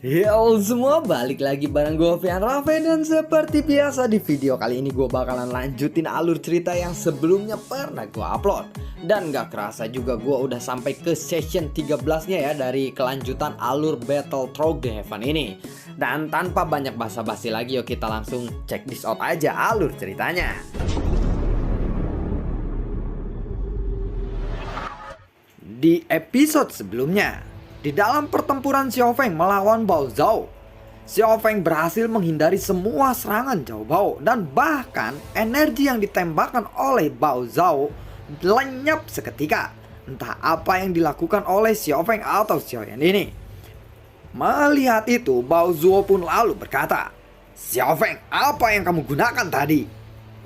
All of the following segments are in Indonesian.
Yo semua, balik lagi bareng gue Fian Rafe. Dan seperti biasa di video kali ini gue bakalan lanjutin alur cerita yang sebelumnya pernah gue upload. Dan gak kerasa juga gue udah sampai ke session 13 nya ya dari kelanjutan alur Battle Through the Heaven ini. Dan tanpa banyak basa-basi lagi, yuk kita langsung check this out aja alur ceritanya. Di episode sebelumnya, di dalam pertempuran Xiao Feng melawan Bao Zhao, Xiao Feng berhasil menghindari semua serangan Zhao Bao, dan bahkan energi yang ditembakkan oleh Bao Zhao lenyap seketika. Entah apa yang dilakukan oleh Xiao Feng atau Xiao Yan ini. Melihat itu, Bao Zhuo pun lalu berkata, "Xiao Feng, apa yang kamu gunakan tadi?"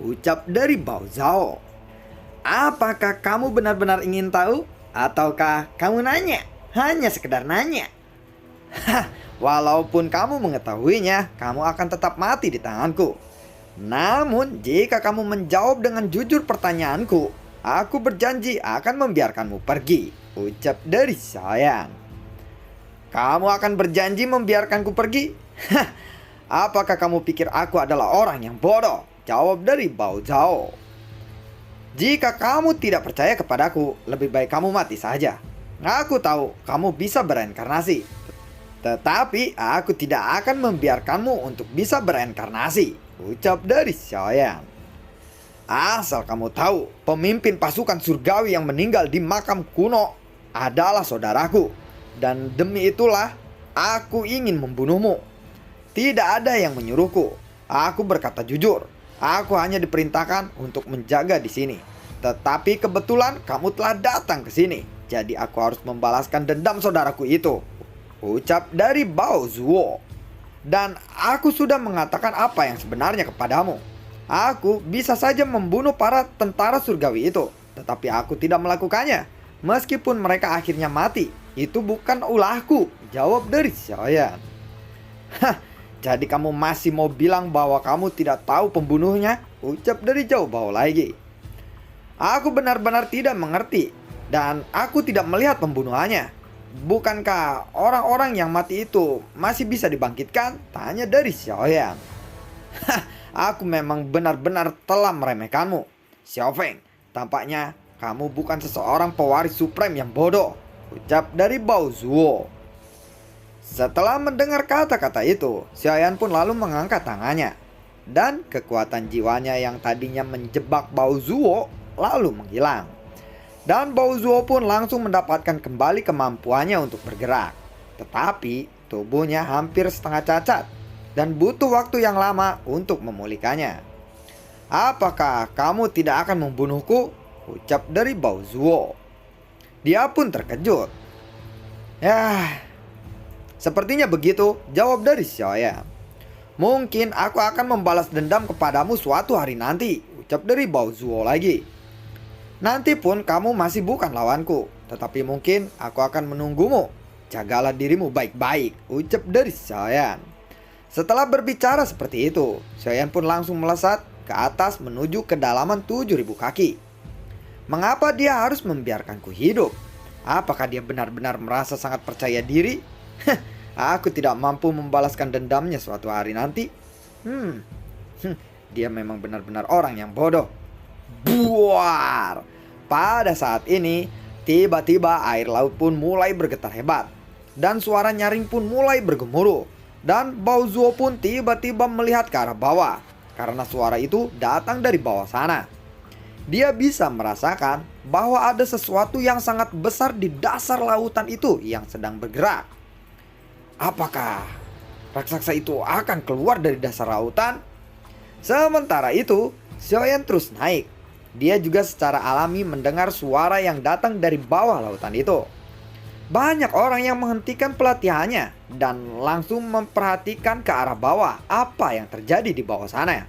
Ucap dari Bao Zhao. "Apakah kamu benar-benar ingin tahu? Ataukah kamu nanya? Hanya sekedar nanya?" Hah, walaupun kamu mengetahuinya, kamu akan tetap mati di tanganku. Namun, jika kamu menjawab dengan jujur pertanyaanku, aku berjanji akan membiarkanmu pergi. Ucap dari sayang. "Kamu akan berjanji membiarkanku pergi? Hah, apakah kamu pikir aku adalah orang yang bodoh?" Jawab dari Bao Zhao. "Jika kamu tidak percaya kepadaku, lebih baik kamu mati saja. Aku tahu kamu bisa bereinkarnasi, tetapi aku tidak akan membiarkanmu untuk bisa bereinkarnasi." Ucap dari Xiaoyan. "Asal kamu tahu, pemimpin pasukan surgawi yang meninggal di makam kuno adalah saudaraku. Dan demi itulah aku ingin membunuhmu. Tidak ada yang menyuruhku. Aku berkata jujur. Aku hanya diperintahkan untuk menjaga di sini. Tetapi kebetulan kamu telah datang ke sini. Jadi aku harus membalaskan dendam saudaraku itu." Ucap dari Bao Zhuo. "Dan aku sudah mengatakan apa yang sebenarnya kepadamu. Aku bisa saja membunuh para tentara surgawi itu, tetapi aku tidak melakukannya. Meskipun mereka akhirnya mati, itu bukan ulahku." Jawab dari Xiaoyan. "Hah, jadi kamu masih mau bilang bahwa kamu tidak tahu pembunuhnya?" Ucap dari Zhao Bao lagi. "Aku benar-benar tidak mengerti. Dan aku tidak melihat pembunuhannya. Bukankah orang-orang yang mati itu masih bisa dibangkitkan?" Tanya dari Xiaoyan. "Hah, aku memang benar-benar telah meremehkanmu, Xiao Feng. Tampaknya kamu bukan seseorang pewaris supreme yang bodoh." Ucap dari Bao Zhuo. Setelah mendengar kata-kata itu, Xiaoyan pun lalu mengangkat tangannya. Dan kekuatan jiwanya yang tadinya menjebak Bao Zhuo lalu menghilang. Dan Bao Zhuo pun langsung mendapatkan kembali kemampuannya untuk bergerak. Tetapi tubuhnya hampir setengah cacat dan butuh waktu yang lama untuk memulihkannya. "Apakah kamu tidak akan membunuhku?" Ucap dari Bao Zhuo. Dia pun terkejut. "Yah, sepertinya begitu," jawab dari Xiaoyan. "Mungkin aku akan membalas dendam kepadamu suatu hari nanti." Ucap dari Bao Zhuo lagi. "Nanti pun kamu masih bukan lawanku, tetapi mungkin aku akan menunggumu. Jagalah dirimu baik-baik." Ucap dari Xiaoyan. Setelah berbicara seperti itu, Xiaoyan pun langsung melesat ke atas menuju kedalaman 7.000 kaki. Mengapa dia harus membiarkanku hidup? Apakah dia benar-benar merasa sangat percaya diri? Aku tidak mampu membalaskan dendamnya suatu hari nanti. Dia memang benar-benar orang yang bodoh. Buar. Pada saat ini, tiba-tiba air laut pun mulai bergetar hebat. Dan suara nyaring pun mulai bergemuruh. Dan Bao Zhuo pun tiba-tiba melihat ke arah bawah. Karena suara itu datang dari bawah sana. Dia bisa merasakan bahwa ada sesuatu yang sangat besar di dasar lautan itu yang sedang bergerak. Apakah raksasa itu akan keluar dari dasar lautan? Sementara itu, Xiaoyan terus naik. Dia juga secara alami mendengar suara yang datang dari bawah lautan itu. Banyak orang yang menghentikan pelatihannya dan langsung memperhatikan ke arah bawah apa yang terjadi di bawah sana.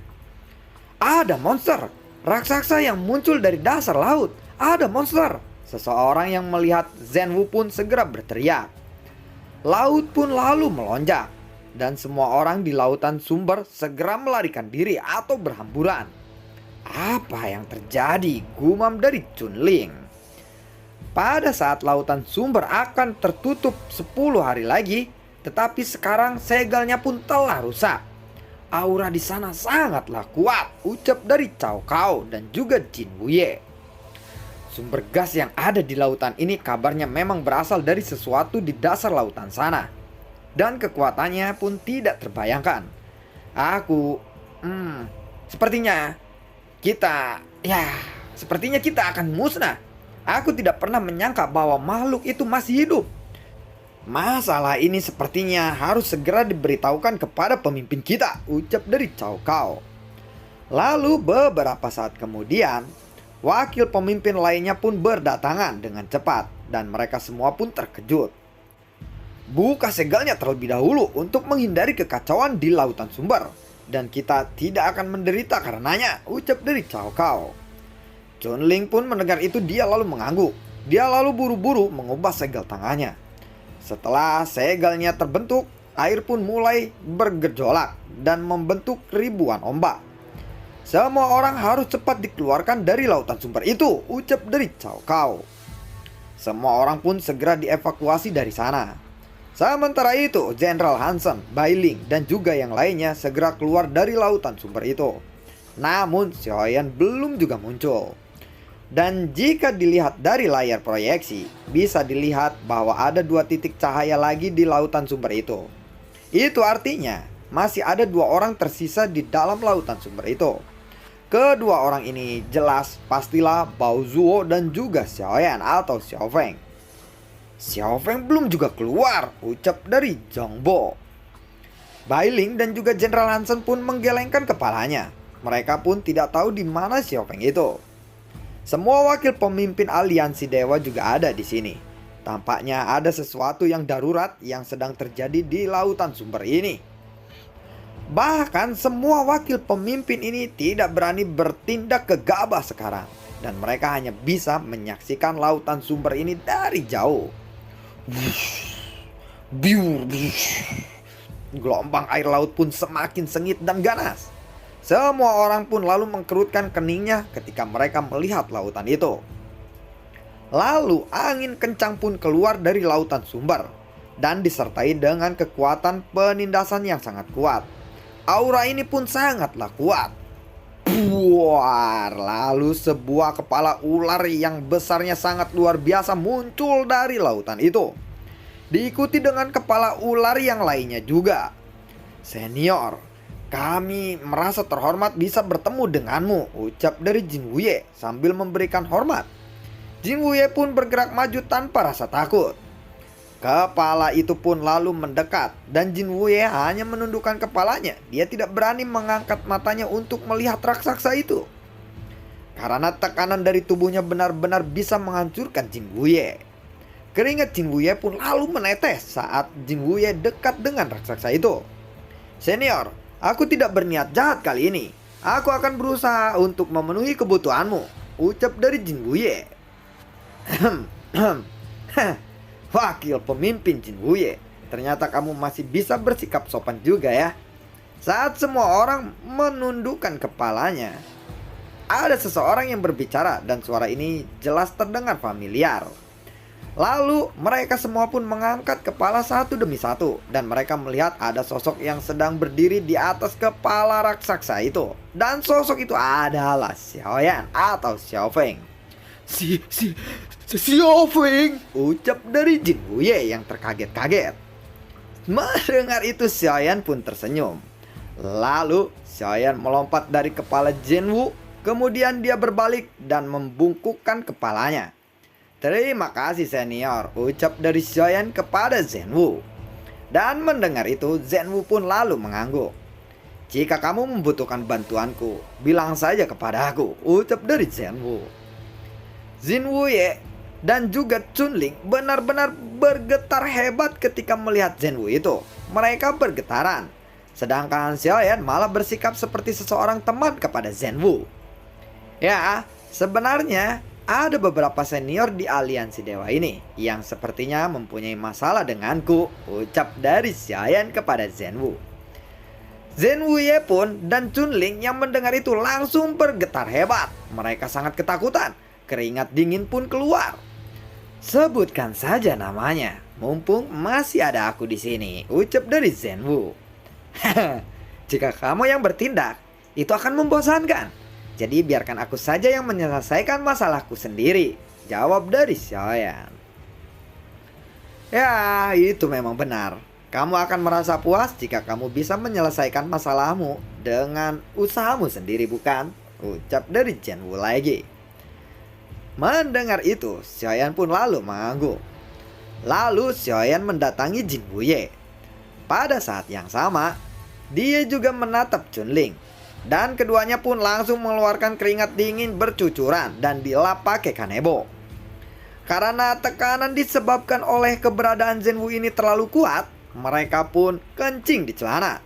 Ada monster, raksasa yang muncul dari dasar laut. Ada monster. Seseorang yang melihat Zhenwu pun segera berteriak. Laut pun lalu melonjak. Dan semua orang di lautan sumber segera melarikan diri atau berhamburan. "Apa yang terjadi?" gumam dari Chunling. Pada saat lautan sumber akan tertutup 10 hari lagi, Tetapi sekarang segelnya pun telah rusak. Aura di sana sangatlah kuat, ucap dari Cao Cao dan juga Jin Wuye. Sumber gas yang ada di lautan ini kabarnya memang berasal dari sesuatu di dasar lautan sana. Dan kekuatannya pun tidak terbayangkan. Sepertinya kita akan musnah. Aku tidak pernah menyangka bahwa makhluk itu masih hidup. Masalah ini sepertinya harus segera diberitahukan kepada pemimpin kita, ucap dari Cao Cao. Lalu beberapa saat kemudian, wakil pemimpin lainnya pun berdatangan dengan cepat dan mereka semua pun terkejut. Buka segelnya terlebih dahulu untuk menghindari kekacauan di lautan sumber, dan kita tidak akan menderita karenanya, ucap dari Cao Cao. Chunling pun mendengar itu, dia lalu mengangguk. Dia lalu buru-buru mengubah segel tangannya. Setelah segelnya terbentuk, air pun mulai bergejolak dan membentuk ribuan ombak. Semua orang harus cepat dikeluarkan dari lautan sumber itu, ucap dari Cao Cao. Semua orang pun segera dievakuasi dari sana. Sementara itu, Jenderal Hansen, Bai Ling, dan juga yang lainnya segera keluar dari lautan sumber itu. Namun, Xiaoyan belum juga muncul. Dan jika dilihat dari layar proyeksi, bisa dilihat bahwa ada 2 titik cahaya lagi di lautan sumber itu. Itu artinya, masih ada 2 orang tersisa di dalam lautan sumber itu. Kedua orang ini jelas pastilah Bao Zuo dan juga Xiaoyan atau Xiao Feng. Xiao Feng belum juga keluar, ucap dari Zhang Bo. Bai Ling dan juga Jenderal Hansen pun menggelengkan kepalanya. Mereka pun tidak tahu di mana Xiao Feng itu. Semua wakil pemimpin aliansi dewa juga ada di sini. Tampaknya ada sesuatu yang darurat yang sedang terjadi di lautan sumber ini. Bahkan semua wakil pemimpin ini tidak berani bertindak gegabah sekarang. Dan mereka hanya bisa menyaksikan lautan sumber ini dari jauh. Gelombang air laut pun semakin sengit dan ganas. Semua orang pun lalu mengkerutkan keningnya ketika mereka melihat lautan itu. Lalu angin kencang pun keluar dari lautan sumber dan disertai dengan kekuatan penindasan yang sangat kuat. Aura ini pun sangatlah kuat. Buar, lalu sebuah kepala ular yang besarnya sangat luar biasa muncul dari lautan itu. Diikuti dengan kepala ular yang lainnya juga. Senior, kami merasa terhormat bisa bertemu denganmu, ucap dari Jin Wuye sambil memberikan hormat. Jin Wuye pun bergerak maju tanpa rasa takut. Kepala itu pun lalu mendekat dan Jin Wuye hanya menundukkan kepalanya. Dia tidak berani mengangkat matanya untuk melihat raksasa itu. Karena tekanan dari tubuhnya benar-benar bisa menghancurkan Jin Wuye. Keringat Jin Wuye pun lalu menetes saat Jin Wuye dekat dengan raksasa itu. Senior, aku tidak berniat jahat kali ini. Aku akan berusaha untuk memenuhi kebutuhanmu, ucap dari Jin Wuye. Wakil pemimpin Jin Wuye, ternyata kamu masih bisa bersikap sopan juga ya. Saat semua orang menundukkan kepalanya, ada seseorang yang berbicara dan suara ini jelas terdengar familiar. Lalu mereka semua pun mengangkat kepala satu demi satu dan mereka melihat ada sosok yang sedang berdiri di atas kepala raksasa itu. Dan sosok itu adalah Xiaoyan atau Xiao Feng. Xiao Feng, ucap dari Jin Wuye yang terkaget-kaget. Mendengar itu Xiaoyan pun tersenyum. Lalu Xiaoyan melompat dari kepala Jin Wu. Kemudian dia berbalik dan membungkukkan kepalanya. Terima kasih senior, ucap dari Xiaoyan kepada Zhen Wu. Dan mendengar itu Zhen Wu pun lalu mengangguk. Jika kamu membutuhkan bantuanku, bilang saja kepada aku, ucap dari Zhen Wu. Jin Wuye dan juga Chunling benar-benar bergetar hebat ketika melihat Zhen Wu itu. Mereka bergetaran. Sedangkan Xiaoyan malah bersikap seperti seseorang teman kepada Zhen Wu. Ya, sebenarnya ada beberapa senior di aliansi dewa ini yang sepertinya mempunyai masalah denganku, ucap dari Xiaoyan kepada Zhen Wu. Zhen Wuye pun dan Chunling yang mendengar itu langsung bergetar hebat. Mereka sangat ketakutan. Keringat dingin pun keluar. Sebutkan saja namanya, mumpung masih ada aku di sini, ucap dari Zenwu. Jika kamu yang bertindak, itu akan membosankan. Jadi biarkan aku saja yang menyelesaikan masalahku sendiri, jawab dari Xiaoyan. Ya, itu memang benar. Kamu akan merasa puas jika kamu bisa menyelesaikan masalahmu dengan usahamu sendiri, bukan? Ucap dari Zhenwu lagi. Mendengar itu, Xiaoyan pun lalu mengangguk. Lalu Xiaoyan mendatangi Jin Wuye. Pada saat yang sama, dia juga menatap Chunling. Dan keduanya pun langsung mengeluarkan keringat dingin bercucuran dan dilap pakai kanebo. Karena tekanan disebabkan oleh keberadaan Zenwu ini terlalu kuat, mereka pun kencing di celana.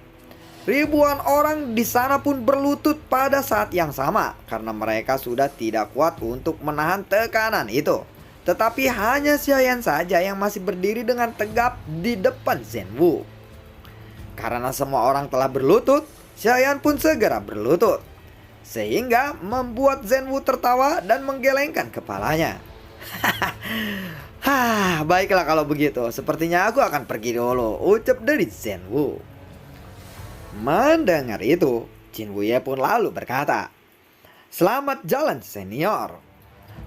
Ribuan orang di sana pun berlutut pada saat yang sama karena mereka sudah tidak kuat untuk menahan tekanan itu. Tetapi hanya Xiaoyan saja yang masih berdiri dengan tegap di depan Zenwu. Karena semua orang telah berlutut, Xiaoyan pun segera berlutut. Sehingga membuat Zenwu tertawa dan menggelengkan kepalanya. Baiklah kalau begitu, sepertinya aku akan pergi dulu, ucap dari Zenwu. Mendengar itu, Jin Wuye pun lalu berkata, "Selamat jalan senior."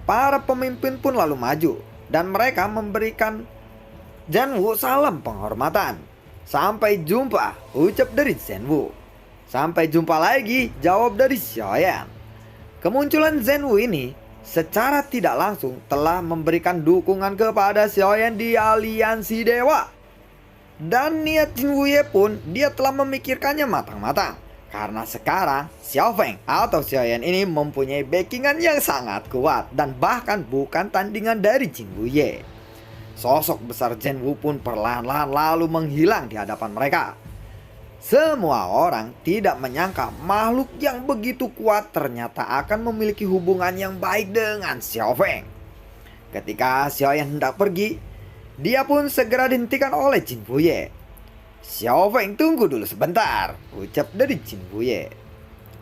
Para pemimpin pun lalu maju dan mereka memberikan Zenwu salam penghormatan. "Sampai jumpa," ucap dari Zenwu. "Sampai jumpa lagi," jawab dari Xiaoyan. Kemunculan Zenwu ini secara tidak langsung telah memberikan dukungan kepada Xiaoyan di aliansi dewa. Dan niat Jin Wuye pun dia telah memikirkannya matang-matang. Karena sekarang Xiao Feng atau Xiaoyan ini mempunyai backingan yang sangat kuat dan bahkan bukan tandingan dari Jin Wuye. Sosok besar Zenwu pun perlahan-lahan lalu menghilang di hadapan mereka. Semua orang tidak menyangka makhluk yang begitu kuat ternyata akan memiliki hubungan yang baik dengan Xiao Feng. Ketika Xiaoyan hendak pergi, dia pun segera dihentikan oleh Jin Wuye. "Xiao Feng, tunggu dulu sebentar," ucap dari Jin Wuye.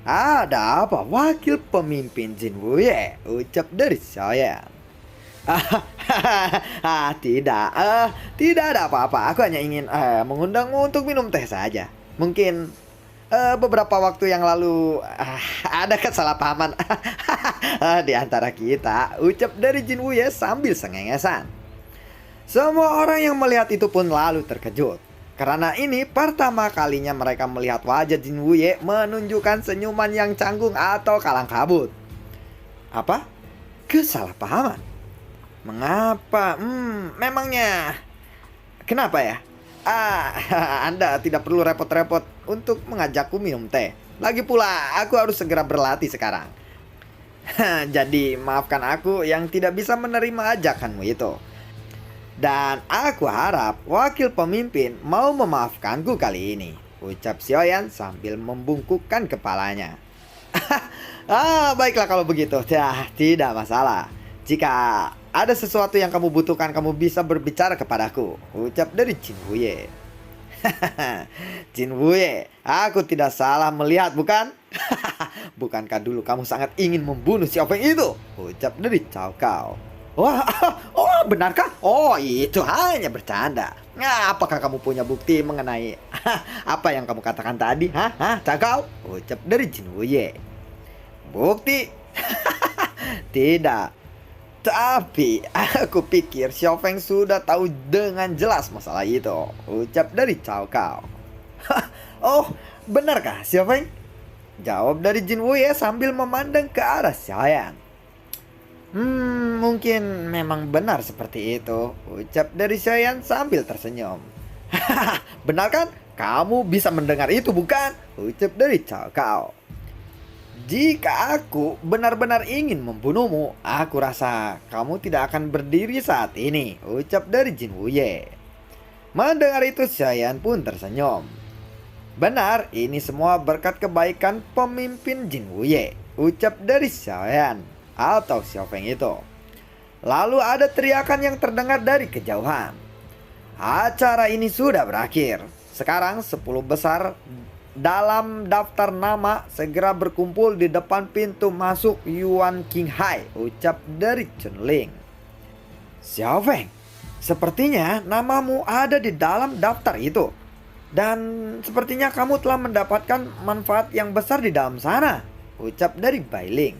"Ada apa, wakil pemimpin Jin Wuye?" ucap dari Xiaoyan. Tidak ada apa-apa. Aku hanya ingin mengundangmu untuk minum teh saja. Mungkin beberapa waktu yang lalu ada kesalahpahaman di antara kita, ucap dari Jin Wuye sambil sengengesan. Semua orang yang melihat itu pun lalu terkejut. Karena ini pertama kalinya mereka melihat wajah Jin Wuye menunjukkan senyuman yang canggung atau kalang kabut. Apa? Kesalahpahaman? Mengapa? Memangnya kenapa ya? Anda tidak perlu repot-repot untuk mengajakku minum teh. Lagi pula aku harus segera berlatih sekarang. Jadi maafkan aku yang tidak bisa menerima ajakanmu itu. Dan aku harap wakil pemimpin mau memaafkanku kali ini, ucap Xiaoyan sambil membungkukkan kepalanya. Baiklah kalau begitu. Tidak masalah. Jika ada sesuatu yang kamu butuhkan, kamu bisa berbicara kepadaku, ucap dari Jin Wuye. Jin Wuye, aku tidak salah melihat, bukan? Bukankah dulu kamu sangat ingin membunuh Xiao Feng itu? Ucap dari Cao Cao. Wah, benarkah? Oh, itu hanya bercanda. Apakah kamu punya bukti mengenai apa yang kamu katakan tadi? Cao Cao? Ucap dari Jin Wuye. Bukti? Tidak. Tapi aku pikir Xiao Feng sudah tahu dengan jelas masalah itu, ucap dari Cao Cao. Oh, benarkah Xiao Feng? Jawab dari Jin Wuye sambil memandang ke arah Xiaoyan. Mungkin memang benar seperti itu, ucap dari Xiaoyan sambil tersenyum. Benar kan? Kamu bisa mendengar itu, bukan? Ucap dari Cao Cao. Jika aku benar-benar ingin membunuhmu, aku rasa kamu tidak akan berdiri saat ini, ucap dari Jin Wuye. Mendengar itu Xiaoyan pun tersenyum. Benar, ini semua berkat kebaikan pemimpin Jin Wuye, ucap dari Xiaoyan atau Xiao Feng itu. Lalu ada teriakan yang terdengar dari kejauhan. Acara ini sudah berakhir. Sekarang 10 besar dalam daftar nama segera berkumpul di depan pintu masuk Yuan Qinghai, ucap dari Chunling. Xiao Feng, sepertinya namamu ada di dalam daftar itu. Dan sepertinya kamu telah mendapatkan manfaat yang besar di dalam sana, ucap dari Bailing.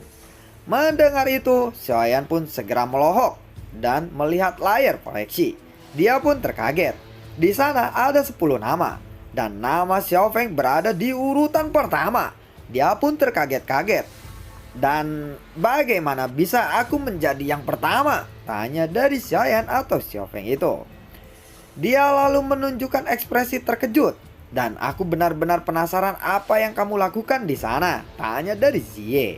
Mendengar itu, Xiaoyan pun segera melohok dan melihat layar proyeksi. Dia pun terkaget. Di sana ada 10 nama dan nama Xiao Feng berada di urutan pertama. Dia pun terkaget-kaget. Dan bagaimana bisa aku menjadi yang pertama? Tanya dari Xiaoyan atau Xiao Feng itu. Dia lalu menunjukkan ekspresi terkejut. Dan aku benar-benar penasaran apa yang kamu lakukan di sana? Tanya dari Zie.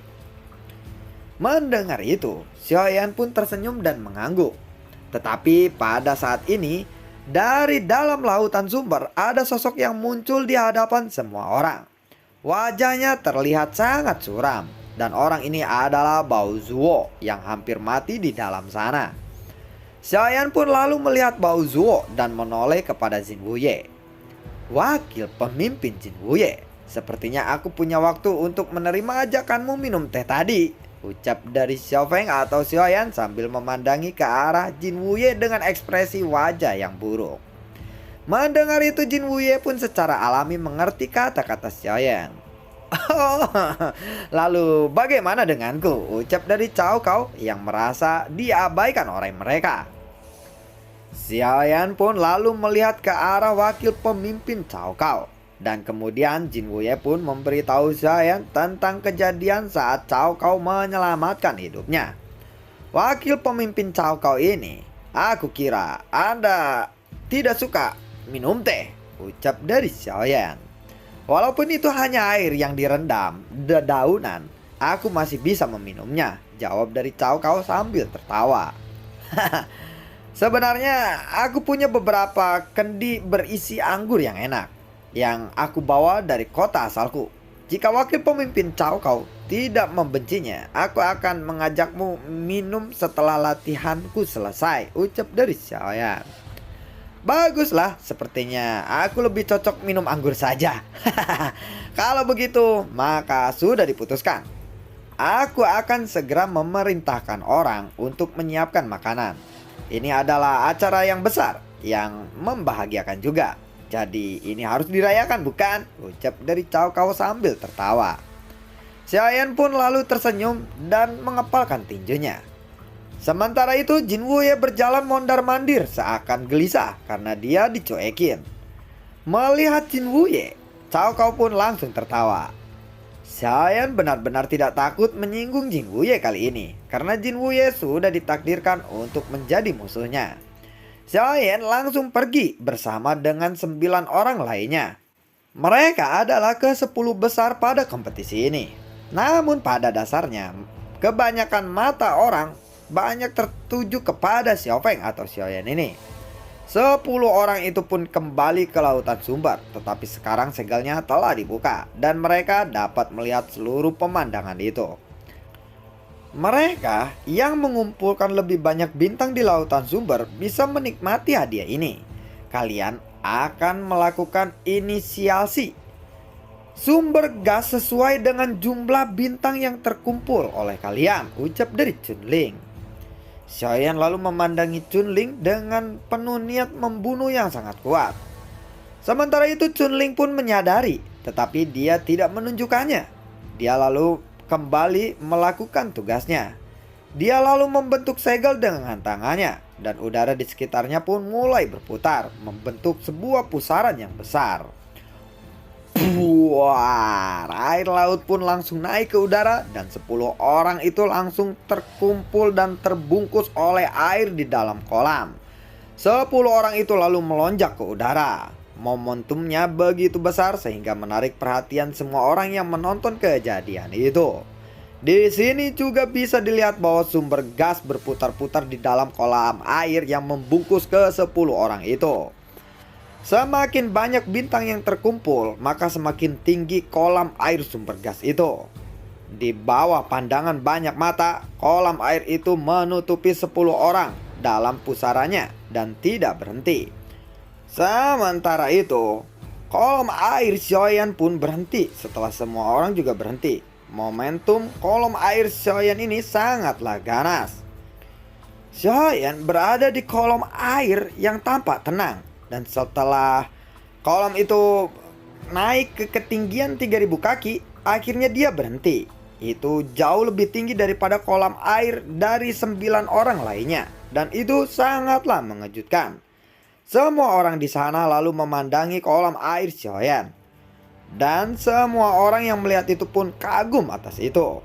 Mendengar itu, Xiaoyan pun tersenyum dan mengangguk. Tetapi pada saat ini, dari dalam lautan sumber ada sosok yang muncul di hadapan semua orang. Wajahnya terlihat sangat suram. Dan orang ini adalah Bao Zuo yang hampir mati di dalam sana. Xiaoyan pun lalu melihat Bao Zuo dan menoleh kepada Jin Wuye. Wakil pemimpin Jin Wuye, sepertinya aku punya waktu untuk menerima ajakanmu minum teh tadi, ucap dari Xiao Feng atau Xiaoyan sambil memandangi ke arah Jin Wuye dengan ekspresi wajah yang buruk. Mendengar itu Jin Wuye pun secara alami mengerti kata-kata Xiaoyan. Oh, lalu bagaimana denganku? Ucap dari Cao Cao yang merasa diabaikan oleh mereka. Xiaoyan pun lalu melihat ke arah wakil pemimpin Cao Cao. Dan kemudian Jin Wuye pun memberitahu Xiaoyan tentang kejadian saat Cao Cao menyelamatkan hidupnya. Wakil pemimpin Cao Cao ini, aku kira Anda tidak suka minum teh, ucap dari Xiaoyan. Walaupun itu hanya air yang direndam dedaunan, aku masih bisa meminumnya, jawab dari Cao Cao sambil tertawa. Sebenarnya aku punya beberapa kendi berisi anggur yang enak yang aku bawa dari kota asalku. Jika wakil pemimpin Cao Cao tidak membencinya, aku akan mengajakmu minum setelah latihanku selesai, ucap dari Xiaoyan. Baguslah, sepertinya aku lebih cocok minum anggur saja. Kalau begitu, maka sudah diputuskan. Aku akan segera memerintahkan orang untuk menyiapkan makanan. Ini adalah acara yang besar, yang membahagiakan juga. Jadi ini harus dirayakan bukan? Ucap dari Cao Cao sambil tertawa. Xiaoyan pun lalu tersenyum dan mengepalkan tinjunya. Sementara itu Jin Wuye berjalan mondar-mandir seakan gelisah karena dia dicuekin. Melihat Jin Wuye, Cao Cao pun langsung tertawa. Xiaoyan benar-benar tidak takut menyinggung Jin Wuye kali ini karena Jin Wuye sudah ditakdirkan untuk menjadi musuhnya. Xiaoyan langsung pergi bersama dengan 9 orang lainnya. Mereka adalah ke-10 besar pada kompetisi ini. Namun pada dasarnya, kebanyakan mata orang banyak tertuju kepada Xiao Feng atau Xiaoyan ini. 10 orang itu pun kembali ke lautan sumber, tetapi sekarang segelnya telah dibuka dan mereka dapat melihat seluruh pemandangan itu. Mereka yang mengumpulkan lebih banyak bintang di lautan sumber bisa menikmati hadiah ini. Kalian akan melakukan inisiasi sumber gas sesuai dengan jumlah bintang yang terkumpul oleh kalian, ucap dari Chunling. Xiaoyan lalu memandangi Chunling dengan penuh niat membunuh yang sangat kuat. Sementara itu Chunling pun menyadari, tetapi dia tidak menunjukkannya. Dia lalu kembali melakukan tugasnya. Dia lalu membentuk segel dengan tangannya, dan udara di sekitarnya pun mulai berputar, membentuk sebuah pusaran yang besar. Buar, air laut pun langsung naik ke udara dan 10 orang itu langsung terkumpul dan terbungkus oleh air di dalam kolam. 10 orang itu lalu melonjak ke udara. Momentumnya begitu besar sehingga menarik perhatian semua orang yang menonton kejadian itu. Di sini juga bisa dilihat bahwa sumber gas berputar-putar di dalam kolam air yang membungkus ke 10 orang itu. Semakin banyak bintang yang terkumpul, maka semakin tinggi kolam air sumber gas itu. Di bawah pandangan banyak mata, kolam air itu menutupi 10 orang dalam pusarannya dan tidak berhenti. Sementara itu, kolam air Xiaoyan pun berhenti setelah semua orang juga berhenti. Momentum kolam air Xiaoyan ini sangatlah ganas. Xiaoyan berada di kolom air yang tampak tenang. Dan setelah kolom itu naik ke ketinggian 3000 kaki, akhirnya dia berhenti. Itu jauh lebih tinggi daripada kolam air dari 9 orang lainnya. Dan itu sangatlah mengejutkan. Semua orang di sana lalu memandangi kolam air Xiaoyan. Dan semua orang yang melihat itu pun kagum atas itu.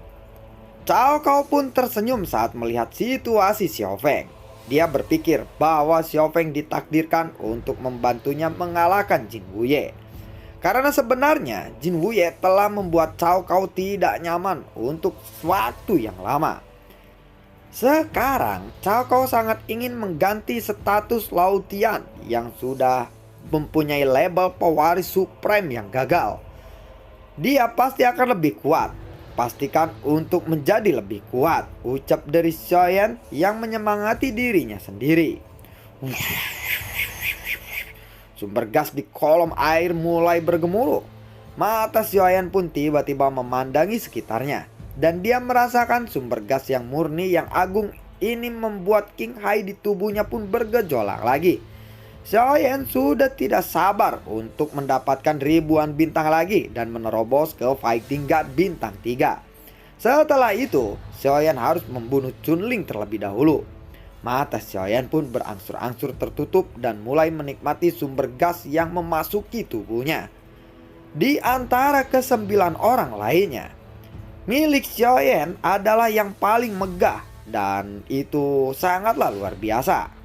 Cao Cao pun tersenyum saat melihat situasi Xiao Feng. Dia berpikir bahwa Xiao Feng ditakdirkan untuk membantunya mengalahkan Jin Wuye. Karena sebenarnya Jin Wuye telah membuat Cao Cao tidak nyaman untuk waktu yang lama. Sekarang Cao Cao sangat ingin mengganti status Lautian yang sudah mempunyai label pewaris supreme yang gagal. Dia pasti akan lebih kuat. Pastikan untuk menjadi lebih kuat, ucap dari Xiaoyan yang menyemangati dirinya sendiri. Sumber gas di kolom air mulai bergemuruh. Mata Xiaoyan pun tiba-tiba memandangi sekitarnya. Dan dia merasakan sumber gas yang murni yang agung ini membuat King Hai di tubuhnya pun bergejolak lagi. Xiaoyan sudah tidak sabar untuk mendapatkan ribuan bintang lagi dan menerobos ke Fighting God bintang 3. Setelah itu, Xiaoyan harus membunuh Chunling terlebih dahulu. Mata Xiaoyan pun berangsur-angsur tertutup dan mulai menikmati sumber gas yang memasuki tubuhnya. Di antara ke-9 orang lainnya, milik Xiaoyan adalah yang paling megah dan itu sangatlah luar biasa.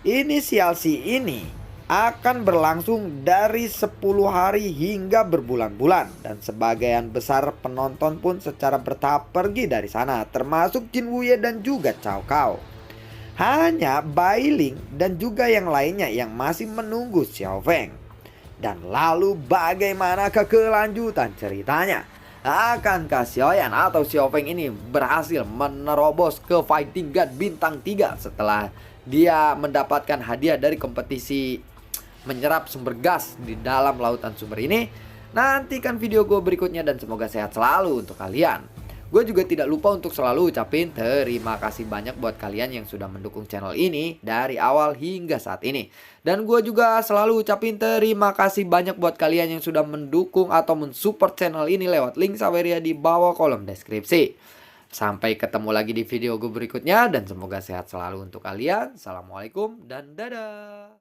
Inisial C ini akan berlangsung dari 10 hari hingga berbulan-bulan. Dan sebagian besar penonton pun secara bertahap pergi dari sana, termasuk Jin Wuye dan juga Cao Cao. Hanya Bai Ling dan juga yang lainnya yang masih menunggu Xiao Feng. Dan lalu bagaimana kelanjutan ceritanya? Akankah Xiaoyan atau Xiao Feng ini berhasil menerobos ke Fighting God bintang 3 setelah dia mendapatkan hadiah dari kompetisi menyerap sumber gas di dalam lautan sumber ini? Nantikan video gue berikutnya dan semoga sehat selalu untuk kalian. Gue juga tidak lupa untuk selalu ucapin terima kasih banyak buat kalian yang sudah mendukung channel ini dari awal hingga saat ini. Dan gue juga selalu ucapin terima kasih banyak buat kalian yang sudah mendukung atau mensupport channel ini lewat link Saweria di bawah kolom deskripsi. Sampai ketemu lagi di video gue berikutnya dan semoga sehat selalu untuk kalian. Assalamualaikum dan dadah.